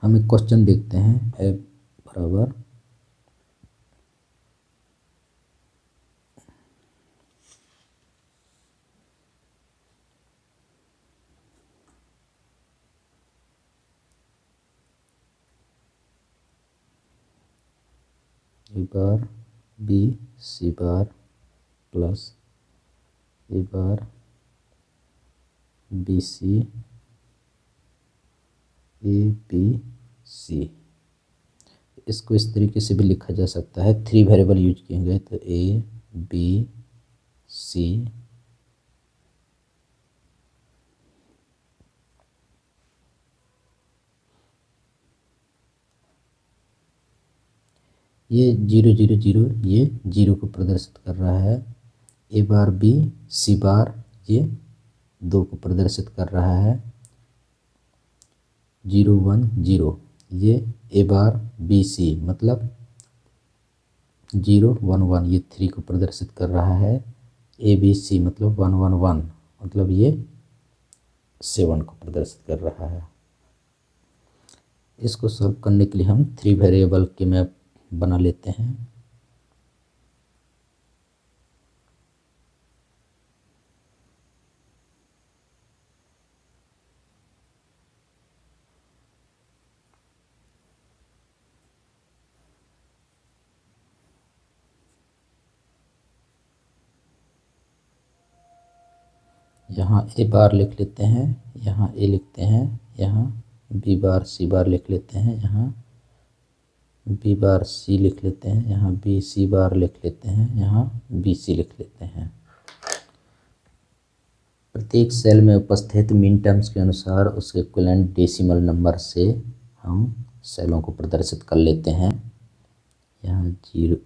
हम एक क्वेश्चन देखते हैं। f बराबर A bar B C bar plus A bar B C A B C. इसको इस तरीके से भी लिखा जा सकता है, 3 वेरिएबल यूज किए गए तो ए बी सी ये 0 0 0 ये 0 को प्रदर्शित कर रहा है। ए बार बी सी बार ये 2 को प्रदर्शित कर रहा है। 0 1 0 ये ए बार बी सी मतलब 0 1 1 ये 3 को प्रदर्शित कर रहा है। ए बी सी मतलब 1 1 1 मतलब ये 7 को प्रदर्शित कर रहा है। इसको सॉल्व करने के लिए हम 3 वेरिएबल के मैप बना लेते हैं। यहाँ ए बार लिख लेते हैं, यहाँ ए लिखते हैं, यहाँ बी बार सी बार लिख लेते हैं, यहाँ बी बार सी लिख लेते हैं, यहाँ बी सी बार लिख लेते हैं, यहाँ बी सी लिख लेते हैं। प्रत्येक सेल में उपस्थित मिन टर्म्स के अनुसार उसके इक्विवेलेंट डेसिमल नंबर से हम सेलों को प्रदर्शित कर लेते हैं। यहाँ 0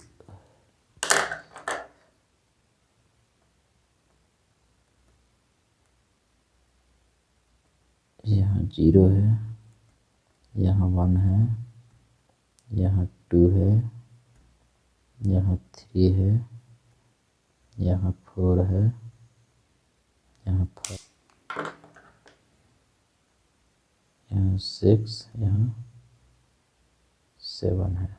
यहाँ 0 है, यहाँ 1 है, यहाँ 2 है, यहाँ 3 है, यहाँ 4 है, यहाँ 5, यहाँ 6, यहाँ 7 है।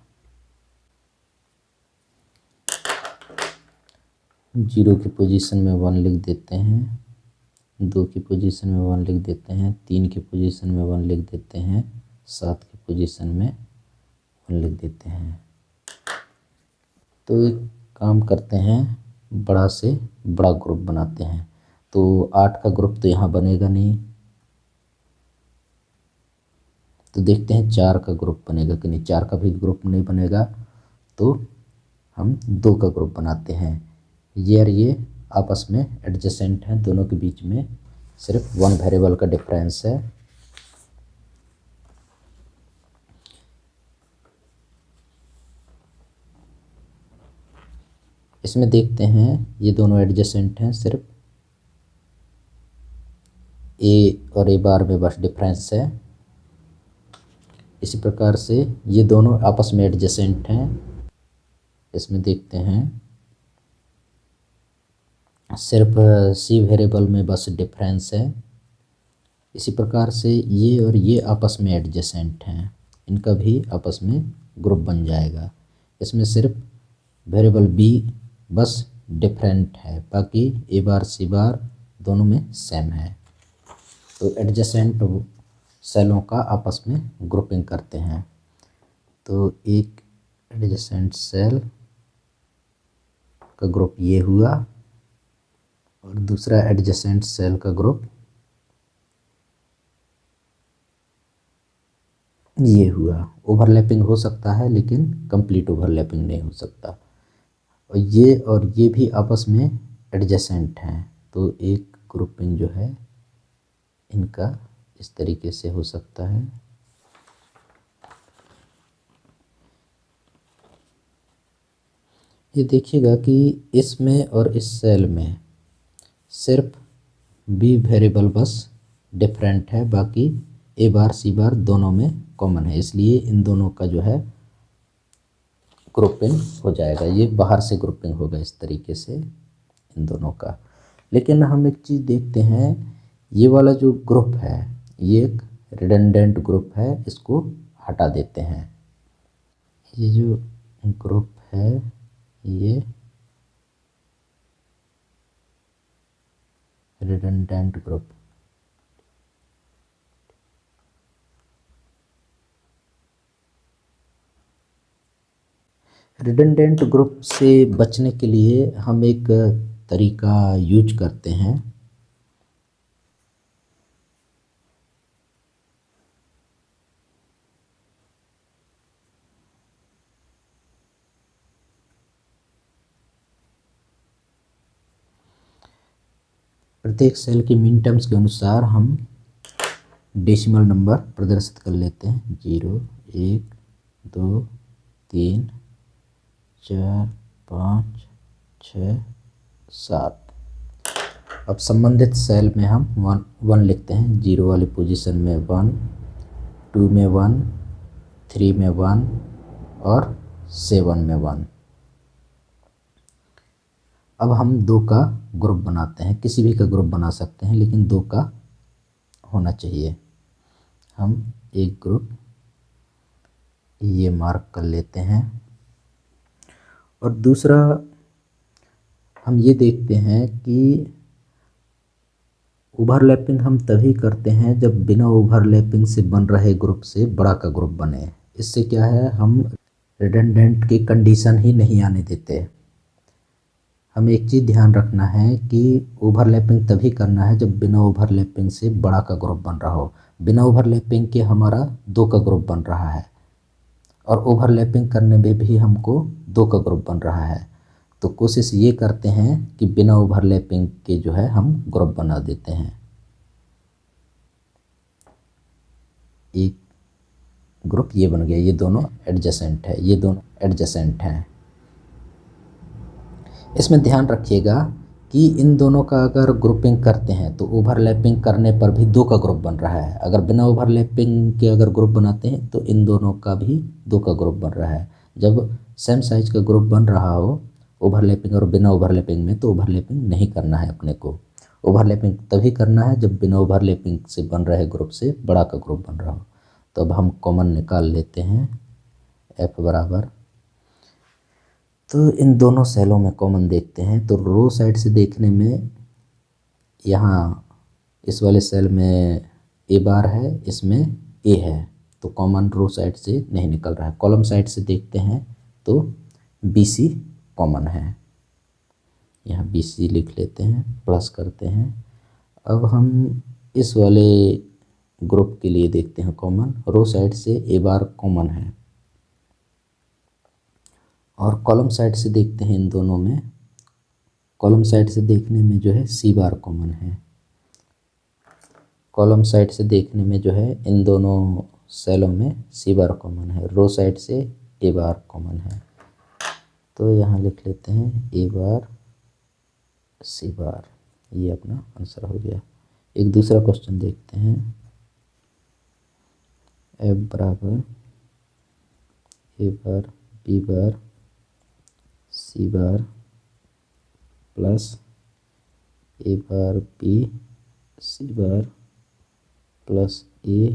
0 की पोजीशन में 1 लिख देते हैं, 2 की पोजीशन में 1 लिख देते हैं, 3 की पोजीशन में 1 लिख देते हैं, 7 की पोजीशन में 1 लिख देते हैं। तो एक काम करते हैं, बड़ा से बड़ा ग्रुप बनाते हैं। तो 8 का ग्रुप तो यहाँ बनेगा नहीं, तो देखते हैं 4 का ग्रुप बनेगा कि नहीं। 4 का भी ग्रुप नहीं बनेगा तो हम 2 का ग्रुप बनाते हैं। ये और ये आपस में एडजेसेंट हैं, दोनों के बीच में सिर्फ 1 वेरिएबल का डिफरेंस है। इसमें देखते हैं ये दोनों एडजेसेंट हैं, सिर्फ ए और ए बार में बस डिफरेंस है। इसी प्रकार से ये दोनों आपस में एडजेसेंट हैं। इसमें देखते हैं सिर्फ सी वेरिएबल में बस डिफरेंस है। इसी प्रकार से ये और ये आपस में एडजेसेंट हैं, इनका भी आपस में ग्रुप बन जाएगा। इसमें सिर्फ वेरिएबल बी बस डिफरेंट है, बाकी ए बार सी बार दोनों में सेम है। तो एडजेसेंट सेलों का आपस में ग्रुपिंग करते हैं। तो एक एडजेसेंट सेल का ग्रुप ये हुआ और दूसरा एडजेसेंट सेल का ग्रुप ये हुआ। ओवरलैपिंग हो सकता है लेकिन कंप्लीट ओवरलैपिंग नहीं हो सकता। और ये भी आपस में एडजेसेंट हैं, तो एक ग्रुपिंग जो है इनका इस तरीके से हो सकता है। ये देखिएगा कि इसमें और इस सेल में सिर्फ बी वेरिएबल बस डिफरेंट है, बाकी ए बार सी बार दोनों में कॉमन है, इसलिए इन दोनों का जो है ग्रुपिंग हो जाएगा। ये बाहर से ग्रुपिंग होगा इस तरीके से इन दोनों का। लेकिन हम एक चीज़ देखते हैं, ये वाला जो ग्रुप है ये एक रिडंडेंट ग्रुप है, इसको हटा देते हैं। ये जो ग्रुप है ये रिडंडेंट ग्रुप, रिडंडेंट ग्रुप से बचने के लिए हम एक तरीका यूज करते हैं। प्रत्येक सेल के मिन टर्म्स के अनुसार हम डेसिमल नंबर प्रदर्शित कर लेते हैं। 0, 1, 2, 3, 4, 5, 6, 7। अब संबंधित सेल में हम 1 लिखते हैं। 0 वाली पोजीशन में 1, 2 में 1, 3 में 1 और 7 में 1। अब हम 2 का ग्रुप बनाते हैं। किसी भी का ग्रुप बना सकते हैं लेकिन 2 का होना चाहिए। हम एक ग्रुप ये मार्क कर लेते हैं और दूसरा हम ये देखते हैं कि ओवरलैपिंग हम तभी करते हैं जब बिना ओवरलैपिंग से बन रहे ग्रुप से बड़ा का ग्रुप बने। इससे क्या है, हम रिडंडेंट की कंडीशन ही नहीं आने देते। हमें एक चीज़ ध्यान रखना है कि ओवरलैपिंग तभी करना है जब बिना ओवरलैपिंग से बड़ा का ग्रुप बन रहा हो। बिना ओवरलैपिंग के हमारा 2 का ग्रुप बन रहा है और ओवरलैपिंग करने में भी हमको 2 का ग्रुप बन रहा है। तो कोशिश ये करते हैं कि बिना ओवरलैपिंग के जो है हम ग्रुप बना देते हैं। एक ग्रुप ये बन गया, ये दोनों एडजेसेंट है, ये दोनों एडजेसेंट हैं। इसमें ध्यान रखिएगा कि इन दोनों का अगर ग्रुपिंग करते हैं तो ओवरलैपिंग करने पर भी 2 का ग्रुप बन रहा है। अगर बिना ओवरलैपिंग के अगर ग्रुप बनाते हैं तो इन दोनों का भी 2 का ग्रुप बन रहा है। जब सेम साइज का ग्रुप बन रहा हो ओवरलैपिंग और बिना ओवरलैपिंग में, तो ओवरलैपिंग नहीं करना है अपने को। ओवरलैपिंग तभी करना है जब बिना ओवरलैपिंग से बन रहे ग्रुप से बड़ा का ग्रुप बन रहा हो। तो अब हम कॉमन निकाल लेते हैं। F बराबर, तो इन दोनों सेलों में कॉमन देखते हैं। तो रो साइड से देखने में यहाँ इस वाले सेल में ए बार है, इसमें ए है, तो कॉमन रो साइड से नहीं निकल रहा है। कॉलम साइड से देखते हैं तो बी सी कॉमन है। यहाँ बी सी लिख लेते हैं, प्लस करते हैं। अब हम इस वाले ग्रुप के लिए देखते हैं कॉमन। रो साइड से ए बार कॉमन है और कॉलम साइड से देखते हैं इन दोनों में। कॉलम साइड से देखने में जो है सी बार कॉमन है। कॉलम साइड से देखने में जो है इन दोनों सेलों में सी बार कॉमन है। रो साइड से ए बार कॉमन है। तो यहाँ लिख लेते हैं ए बार सी बार। ये अपना आंसर हो गया। एक दूसरा क्वेश्चन देखते हैं। एफ बराबर A bar B bar C bar plus A bar B C bar plus A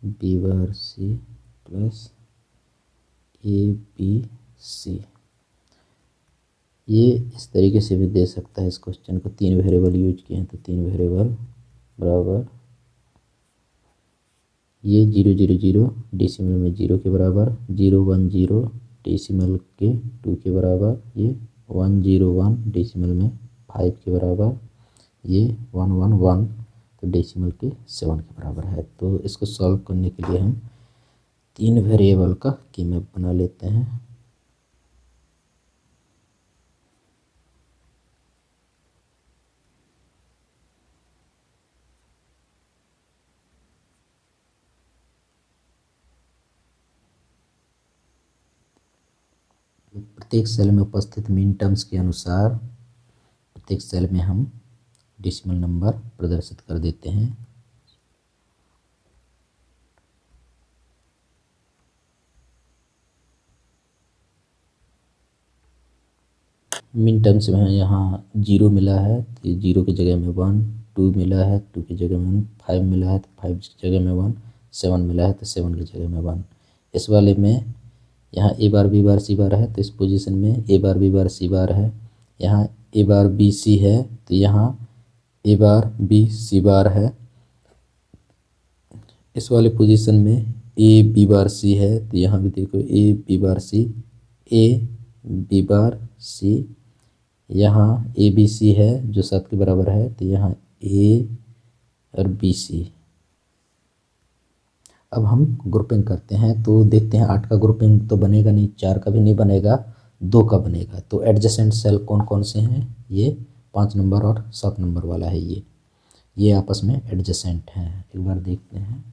B bar C plus A B C. ये इस तरीके से भी दे सकता है। इस क्वेश्चन को 3 वेरिएबल यूज किए हैं तो 3 वेरिएबल बराबर ये 0 0 0 डेसिमल में 0 के बराबर, 0 1 0 डेसिमल के 2 के बराबर, ये 1 0 1 डेसिमल में 5 के बराबर, ये 1 1 1 तो डेसिमल के 7 के बराबर है। तो इसको सॉल्व करने के लिए हम 3 वेरिएबल का कीमत बना लेते हैं। प्रत्येक सेल में उपस्थित मिन टर्म्स के अनुसार प्रत्येक सेल में हम डेसिमल नंबर प्रदर्शित कर देते हैं। मिन टर्म्स में यहाँ 0 मिला है तो 0 की जगह में 1, 2 मिला है 2 की जगह में 1, 5 मिला है तो 5 की जगह में 1, 7 मिला है तो 7 की जगह में 1। इस वाले में यहाँ ए बार बी बार सी बार है तो इस पोजीशन में ए बार बी बार सी बार है। यहाँ ए बार बी सी है तो यहाँ ए बार बी सी बार है। इस वाले पोजीशन में ए बी बार सी है तो यहाँ भी देखो ए B bar C, A B bar सी। यहाँ ए बी सी है जो 7 के बराबर है तो यहाँ ए और बी सी। अब हम ग्रुपिंग करते हैं तो देखते हैं 8 का ग्रुपिंग तो बनेगा नहीं, 4 का भी नहीं बनेगा, 2 का बनेगा। तो एडजेसेंट सेल कौन कौन से हैं? ये 5 नंबर और 7 नंबर वाला है। ये आपस में एडजेसेंट हैं। एक बार देखते हैं।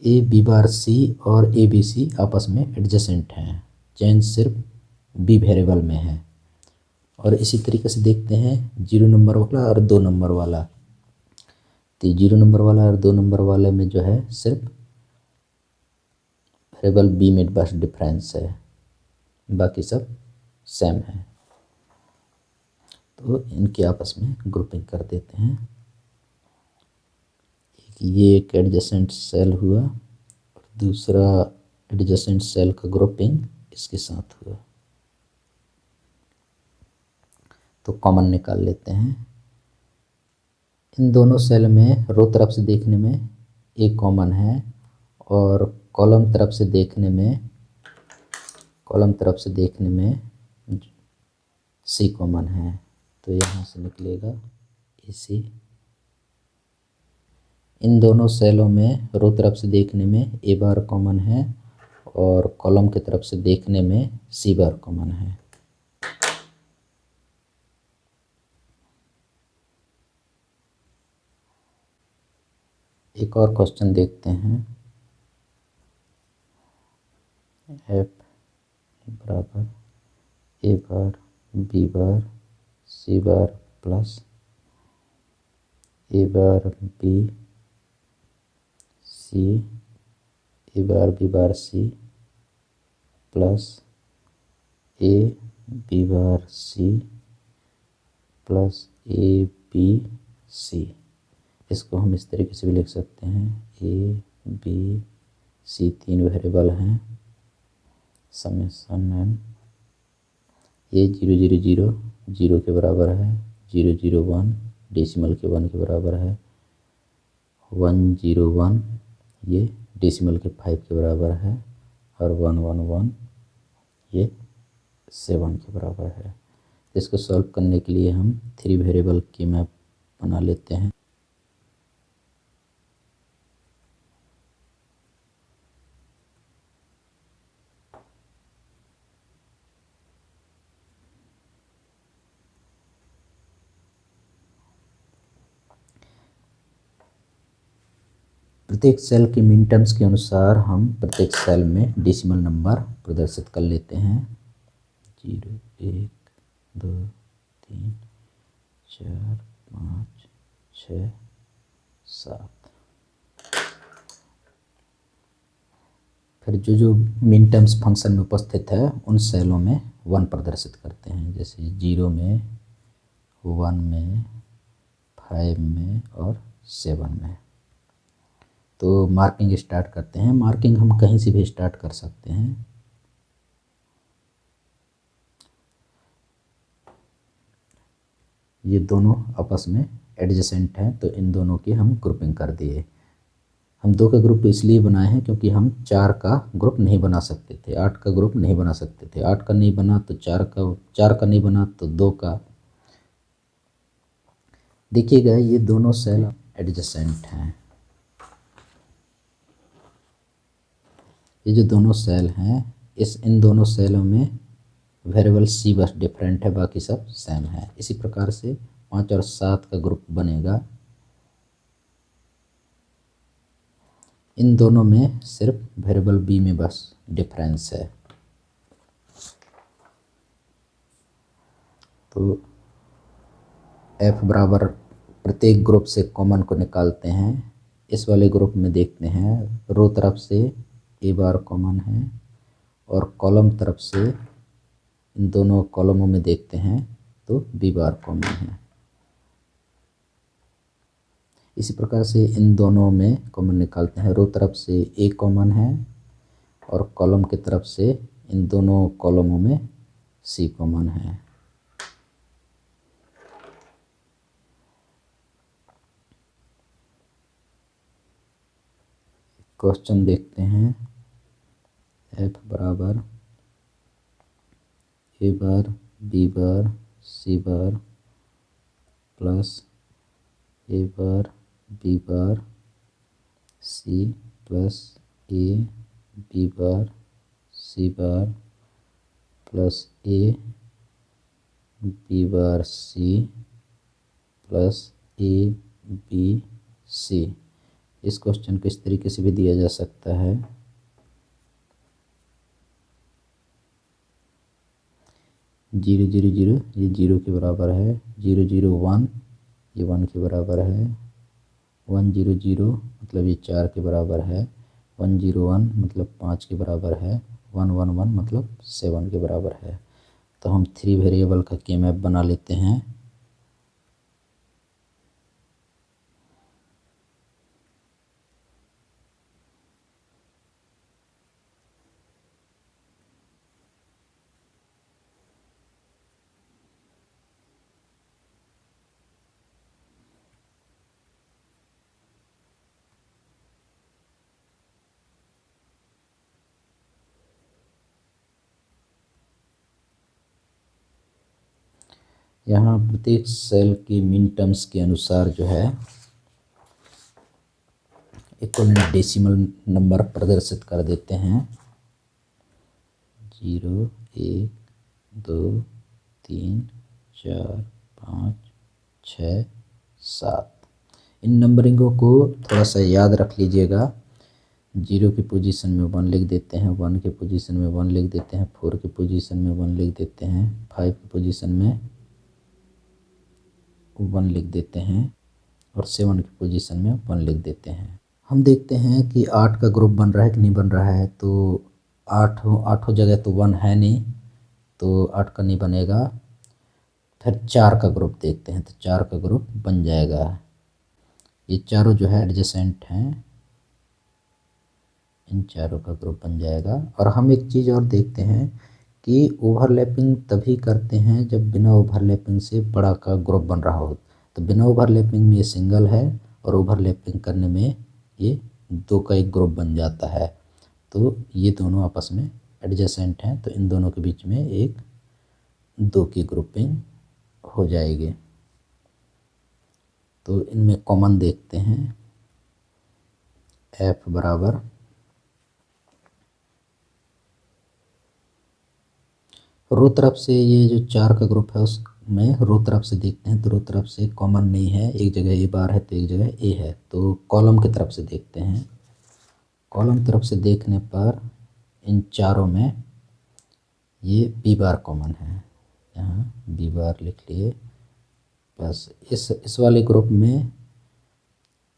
ए बी बार सी और ए बी सी आपस में एडजेसेंट हैं, चेंज सिर्फ बी वेरिएबल में है। और इसी तरीके से देखते हैं 0 नंबर वाला और 2 नंबर वाला। तो 0 नंबर वाला और 2 नंबर वाले में जो है सिर्फ वेरिएबल बी में बस डिफरेंस है, बाकी सब सेम है। तो इनके आपस में ग्रुपिंग कर देते हैं। ये एक एडजेसेंट सेल हुआ और दूसरा एडजेसेंट सेल का ग्रुपिंग इसके साथ हुआ। तो कॉमन निकाल लेते हैं। इन दोनों सेल में रो तरफ से देखने में ए कॉमन है और कॉलम तरफ से देखने में सी कॉमन है। तो यहाँ से निकलेगा ए सी। इन दोनों सेलों में रो तरफ से देखने में ए बार कॉमन है और कॉलम की तरफ से देखने में सी बार कॉमन है। एक और क्वेश्चन देखते हैं। एफ बराबर A bar B bar C bar plus A bar B C A bar B bar C plus A B bar C plus A B C. इसको हम इस तरीके से भी लिख सकते हैं। ए बी सी 3 वेरिएबल हैं। समेशन एन ए 0 0 0 0 के बराबर है, 0 0 1 डेसिमल के 1 के बराबर है, 1 0 1 ये डेसिमल के 5 के बराबर है और 1 1 1 ये 7 के बराबर है। इसको सॉल्व करने के लिए हम 3 वेरिएबल की मैप बना लेते हैं। प्रत्येक सेल के मिन टर्म्स के अनुसार हम प्रत्येक सेल में डेसिमल नंबर प्रदर्शित कर लेते हैं। 0 1 2 3 4 5 6 7। फिर जो मिन टर्म्स फंक्शन में उपस्थित है उन सेलों में 1 प्रदर्शित करते हैं, जैसे 0 में, 1 में, 5 में और 7 में। तो मार्किंग स्टार्ट करते हैं। मार्किंग हम कहीं से भी स्टार्ट कर सकते हैं। ये दोनों आपस में एडजेसेंट हैं तो इन दोनों की हम ग्रुपिंग कर दिए। हम 2 का ग्रुप इसलिए बनाए हैं क्योंकि हम 4 का ग्रुप नहीं बना सकते थे, 8 का ग्रुप नहीं बना सकते थे। 8 का नहीं बना तो 4 का नहीं बना तो 2 का। देखिएगा ये दोनों सेल एडजेसेंट हैं। ये जो दोनों सेल हैं इन दोनों सेलों में वेरिएबल सी बस डिफरेंट है, बाकी सब सेम है। इसी प्रकार से 5 और 7 का ग्रुप बनेगा। इन दोनों में सिर्फ वेरिएबल बी में बस डिफरेंस है। तो एफ बराबर प्रत्येक ग्रुप से कॉमन को निकालते हैं। इस वाले ग्रुप में देखते हैं रो तरफ से ए बार कॉमन है और कॉलम तरफ से इन दोनों कॉलमों में देखते हैं तो बी बार कॉमन है। इसी प्रकार से इन दोनों में कॉमन निकालते हैं। रो तरफ से ए कॉमन है और कॉलम की तरफ से इन दोनों कॉलमों में सी कॉमन है। क्वेश्चन देखते हैं। एफ बराबर A bar B bar C bar plus A bar B bar C plus A B bar C bar plus A B bar C plus A B C. इस क्वेश्चन को इस तरीके से भी दिया जा सकता है। जीरो जीरो जीरो ये जीरो के बराबर है, जीरो जीरो वन ये वन के बराबर है, वन जीरो जीरो मतलब ये चार के बराबर है, वन जीरो वन मतलब पाँच के बराबर है, वन वन वन मतलब सेवन के बराबर है। तो हम थ्री वेरिएबल का के मैप बना लेते हैं। यहाँ प्रत्येक सेल की मिन टर्म्स के अनुसार जो है इक्वल डेसिमल नंबर प्रदर्शित कर देते हैं। 0 1 2 3 4 5 6 7। इन नंबरिंगों को थोड़ा सा याद रख लीजिएगा। 0 की पोजीशन में 1 लिख देते हैं, 1 के पोजीशन में 1 लिख देते हैं, 4 की पोजीशन में 1 लिख देते हैं, 5 की पोजीशन में 1 लिख देते हैं और 7 की पोजीशन में 1 लिख देते हैं। हम देखते हैं कि 8 का ग्रुप बन रहा है कि नहीं बन रहा है। तो आठों जगह तो 1 है नहीं, तो 8 का नहीं बनेगा। फिर 4 का ग्रुप देखते हैं, तो 4 का ग्रुप बन जाएगा। ये चारों जो है एडजेसेंट हैं, इन चारों का ग्रुप बन जाएगा। और हम एक चीज़ और देखते हैं कि ओवरलैपिंग तभी करते हैं जब बिना ओवरलैपिंग से बड़ा का ग्रुप बन रहा हो। तो बिना ओवरलैपिंग में ये सिंगल है और ओवरलैपिंग करने में ये दो का एक ग्रुप बन जाता है। तो ये दोनों आपस में एडजेसेंट हैं, तो इन दोनों के बीच में एक दो की ग्रुपिंग हो जाएगी। तो इनमें कॉमन देखते हैं। एफ बराबर रो तरफ से ये जो 4 का ग्रुप है उसमें रो तरफ से देखते हैं, तो रो तरफ से कॉमन नहीं है। एक जगह ए बार है तो एक जगह ए है। तो कॉलम की तरफ से देखते हैं। कॉलम तरफ से देखने पर इन चारों में ये बी बार कॉमन है, यहाँ बी बार लिख लिए। बस इस वाले ग्रुप में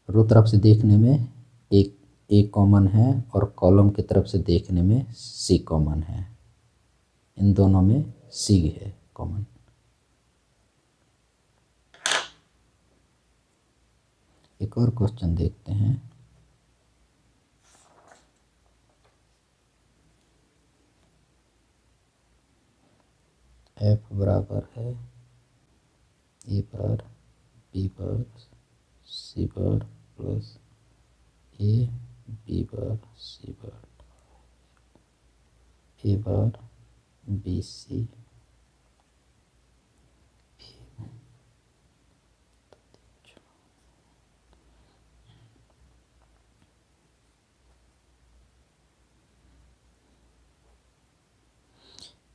रो तरफ से देखने में एक ए कॉमन है और कॉलम की तरफ से देखने में सी कॉमन है। इन दोनों में सी है कॉमन। एक और क्वेश्चन देखते हैं। एफ बराबर है A bar B bar C bar plus A B bar C bar A bar B C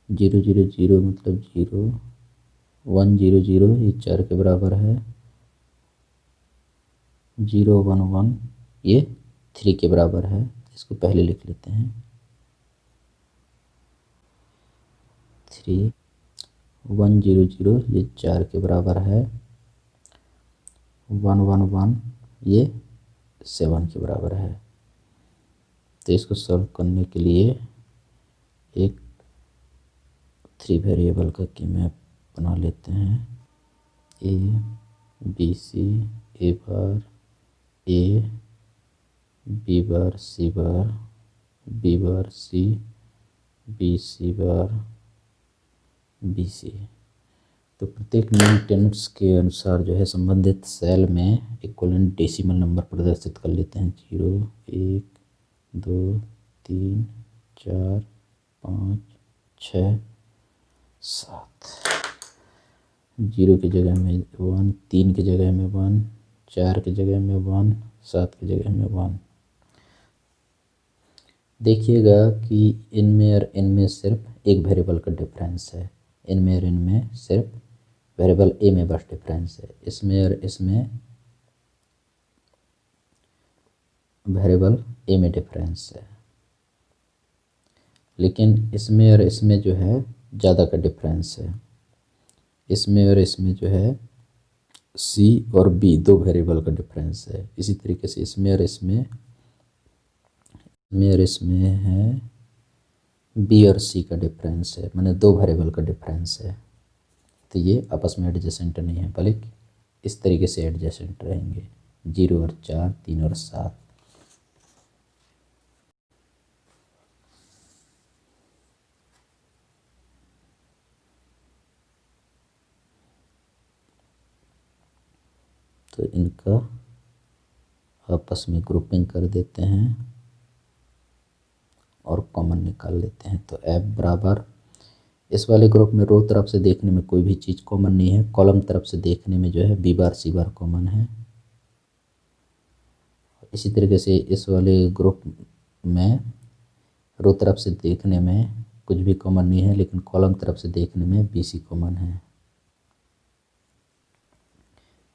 0 0 0 मतलब 0, 1 0 0 ये 4 के बराबर है, 0 1 1 ये 3 के बराबर है। इसको पहले लिख लेते हैं। 3 1 0 0 ये 4 के बराबर है, 1 1 1 ये 7 के बराबर है। तो इसको सॉल्व करने के लिए एक 3 वेरिएबल का की मैप बना लेते हैं। A B C A bar A B bar C bar B bar C B C bar B C. तो प्रत्येक टेंट्स के अनुसार जो है संबंधित सेल में इक्विवेलेंट डेसिमल नंबर प्रदर्शित कर लेते हैं। 0 1 2 3 4 5 6 7। 0 की जगह में 1, 3 की जगह में 1, 4 की जगह में 1, 7 की जगह में 1। देखिएगा कि इनमें और इनमें सिर्फ एक वेरिएबल का डिफरेंस है। इनमें और इनमें सिर्फ वेरिएबल ए में बस डिफरेंस है। इसमें और इसमें वेरिएबल ए में डिफरेंस है, लेकिन इसमें और इसमें जो है ज़्यादा का डिफरेंस है। इसमें और इसमें जो है सी और बी दो वेरिएबल का डिफरेंस है। इसी तरीके से इसमें और इसमें है बी और सी का डिफरेंस है, माने दो वेरिएबल का डिफरेंस है। तो ये आपस में एडजेसेंट नहीं है, बल्कि इस तरीके से एडजेसेंट रहेंगे। 0 और 4, 3 और 7। तो इनका आपस में ग्रुपिंग कर देते हैं और कॉमन निकाल लेते हैं। तो एफ बराबर, इस वाले ग्रुप में रो तरफ से देखने में कोई भी चीज़ कॉमन नहीं है, कॉलम तरफ से देखने में जो है बी बार सी बार कॉमन है। इसी तरीके से इस वाले ग्रुप में रो तरफ से देखने में कुछ भी कॉमन नहीं है, लेकिन कॉलम तरफ से देखने में बी सी कॉमन है।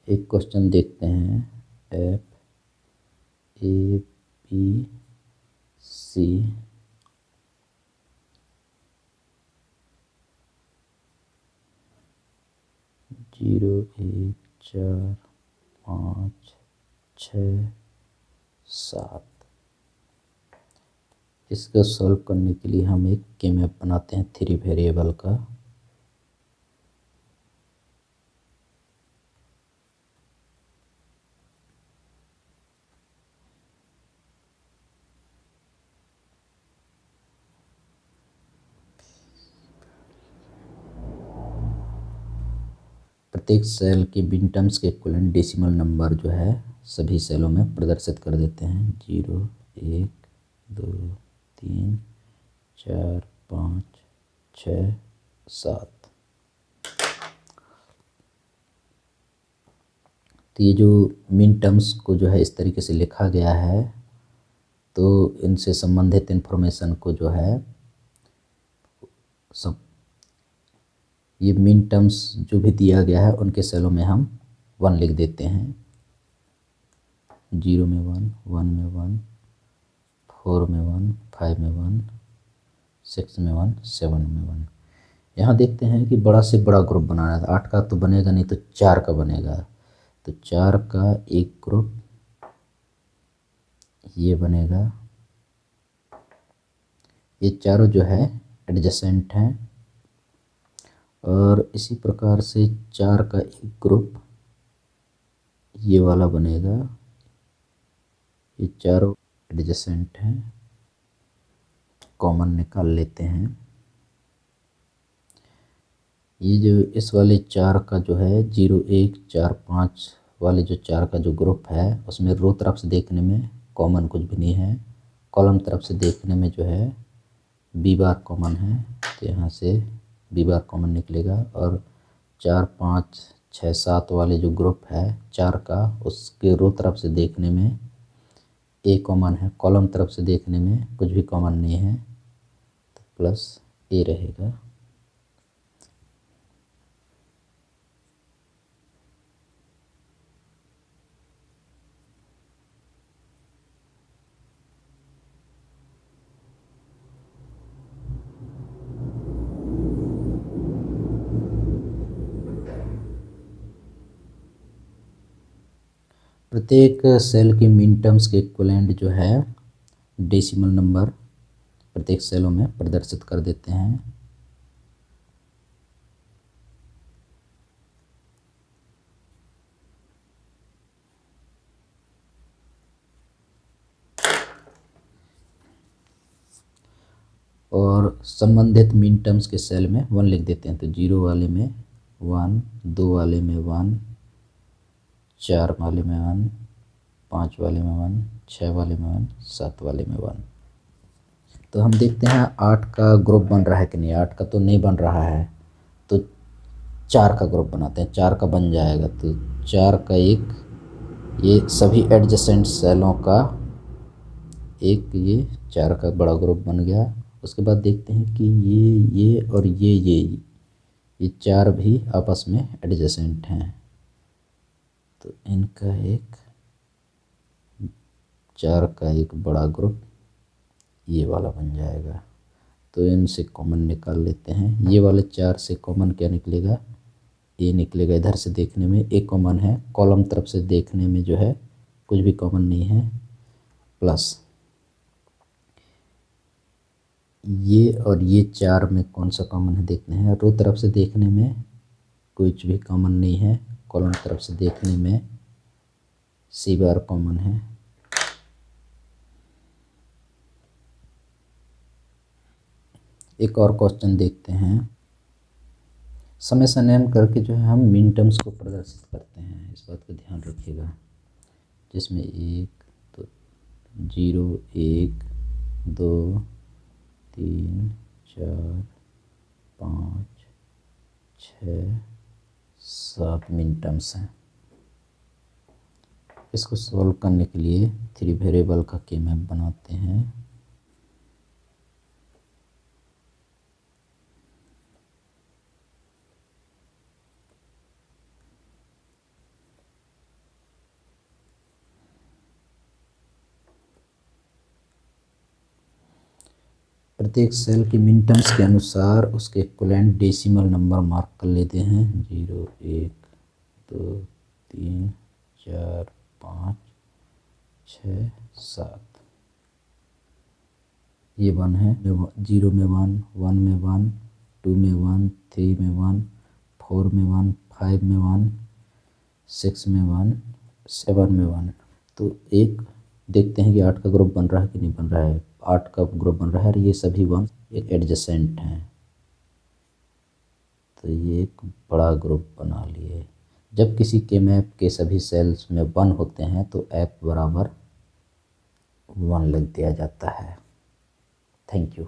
एक क्वेश्चन देखते हैं। F A B C 0 1 4 5 6 7। इसका सॉल्व करने के लिए हम एक के मैप बनाते हैं 3 वेरिएबल का। प्रत्येक सेल के मिनटर्म्स के इक्विवेलेंट डेसिमल नंबर जो है सभी सेलों में प्रदर्शित कर देते हैं। 0 1 2 3 4 5 6 7। तो ये जो मिन टर्म्स को जो है इस तरीके से लिखा गया है, तो इनसे संबंधित इन्फॉर्मेशन को जो है सब ये मिन टर्म्स जो भी दिया गया है उनके सेलों में हम 1 लिख देते हैं। 0 में 1, 1 में 1, 4 में 1, 5 में 1, 6 में 1, 7 में 1। यहाँ देखते हैं कि बड़ा से बड़ा ग्रुप बनाना था। 8 का तो बनेगा नहीं, तो 4 का बनेगा। तो 4 का एक ग्रुप ये बनेगा। ये चारों जो है एडजेसेंट हैं, और इसी प्रकार से 4 का एक ग्रुप ये वाला बनेगा। ये चारों एडजेसेंट हैं, कॉमन निकाल लेते हैं। ये जो इस वाले 4 का जो है 0 1 4 5 वाले जो 4 का जो ग्रुप है, उसमें रो तरफ से देखने में कॉमन कुछ भी नहीं है, कॉलम तरफ से देखने में जो है बी बार कॉमन है। तो यहाँ से बी बार कॉमन निकलेगा। और 4 5 6 7 वाले जो ग्रुप है 4 का, उसके रो तरफ से देखने में ए कॉमन है, कॉलम तरफ से देखने में कुछ भी कॉमन नहीं है, तो प्लस ए रहेगा। प्रत्येक सेल के मिन टर्म्स के इक्विवेलेंट जो है डेसिमल नंबर प्रत्येक सेलों में प्रदर्शित कर देते हैं। और संबंधित मिन टर्म्स के सेल में 1 लिख देते हैं। तो 0 वाले में 1, 2 वाले में 1, 4 वाले में 1, 5 वाले में 1, 6 वाले में 1, 7 वाले में 1। तो हम देखते हैं 8 का ग्रुप बन रहा है कि नहीं। 8 का तो नहीं बन रहा है, तो 4 का ग्रुप बनाते हैं। 4 का बन जाएगा, तो 4 का एक, ये सभी एडजेसेंट सेलों का एक, ये 4 का बड़ा ग्रुप बन गया। उसके बाद देखते हैं कि ये और ये 4 भी आपस में एडजेसेंट हैं, तो इनका एक 4 का एक बड़ा ग्रुप ये वाला बन जाएगा। तो इनसे कॉमन निकाल लेते हैं। ये वाले 4 से कॉमन क्या निकलेगा, ये निकलेगा। इधर से देखने में एक कॉमन है, कॉलम तरफ से देखने में जो है कुछ भी कॉमन नहीं है, प्लस ये और ये 4 में कौन सा कॉमन है देखते हैं। रो तरफ से देखने में कुछ भी कॉमन नहीं है, कॉलम तरफ से देखने में सी बार कॉमन है। एक और क्वेश्चन देखते हैं। समय संयम करके जो है हम मिन टर्म्स को प्रदर्शित करते हैं, इस बात का ध्यान रखिएगा। जिसमें 1, 0, 1, 2, 3, 4, 5, 6, 7 मिन टर्म्स हैं। इसको सॉल्व करने के लिए 3 वेरिएबल का के मैप बनाते हैं। प्रत्येक सेल के मिन टर्म्स के अनुसार उसके इक्विवेलेंट डेसिमल नंबर मार्क कर लेते हैं। 0, 1, 2, 3, 4, 5, 6, 7। ये 1 है, 0 में 1, 1 में 1, 2 में 1, 3 में 1, 4 में 1, 5 में 1, 6 में 1, 7 में 1। तो एक देखते हैं कि 8 का ग्रुप बन रहा है कि नहीं बन रहा है। 8 का ग्रुप बन रहा है और ये सभी 1 एक एडजेसेंट हैं, तो ये एक बड़ा ग्रुप बना लिए। जब किसी के मैप के सभी सेल्स में 1 होते हैं तो ऐप बराबर 1 लिख दिया जाता है। Thank you.